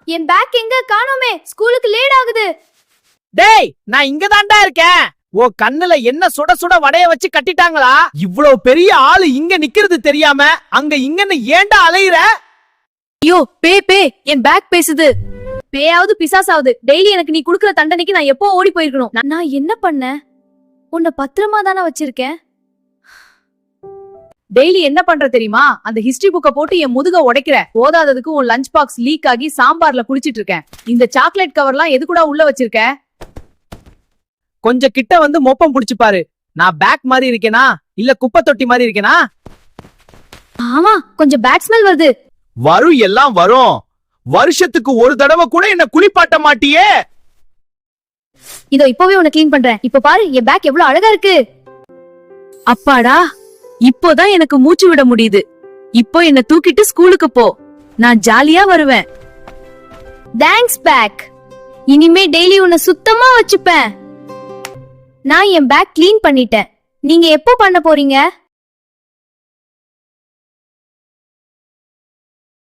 என் back எங்க காணோமே? ஸ்கூலுக்கு late ஆகுது. டேய், நான் இங்க தான்டா இருக்கேன். ஓ கண்ணுல என்ன சுட சுட வடைய வச்சு கட்டிட்டாங்களா? இவ்வளவு பெரிய ஆளு இங்க நிக்கிறது தெரியாம அங்க இங்கன்னு ஏன்டா அலையுற? ஐயோ பே என் பேக் பேசுது. பேயாவது பிசாசாவது டெய்லி எனக்கு நீ குடுக்குற தண்டனைக்கு நான் எப்போ ஓடி போயிருக்கணும். நான் என்ன பண்ணேன்? உன்னை பத்திரமா தானே வச்சிருக்கேன். டெய்லி என்ன பண்ற தெரியுமா? அந்த ஹிஸ்டரி புக்க போட்டு என் முதுக உடைக்கிற. போதாததுக்கு உன் லஞ்ச் பாக்ஸ் லீக் ஆகி சாம்பார்ல குளிச்சிட்டு இருக்கேன். இந்த சாக்லேட் கவர்லாம் எது கூட உள்ள வச்சிருக்க? கொஞ்சம் கிட்ட வந்து மொப்பம் புடிச்சு பாரு. நான் பேக் மாதிரி இருக்கேனா இல்ல குப்பை தொட்டி மாதிரி இருக்கேனா? ஆமா, கொஞ்சம் பேட் ஸ்மெல் வருது. வரும், எல்லாம் வரும். வருஷத்துக்கு ஒரு தடவை கூட என்ன குளிப்பாட்ட மாட்டியே. இதோ இப்பவே உன்னை க்ளீன் பண்றேன். இப்ப பாரு என் பேக் எவ்வளவு அழகா இருக்கு. அப்பாடா, இப்போதான் எனக்கு மூச்சு விட முடியுது. இப்போ என்ன தூக்கிட்டு ஸ்கூலுக்கு போ, நான் ஜாலியா வருவேன். Thanks back. இனிமே டெய்லி உன்னை சுத்தமா வச்சுப்பேன். நான் என் பேக் க்ளீன் பண்ணிட்டேன். நீங்க எப்போ பண்ண போறீங்க?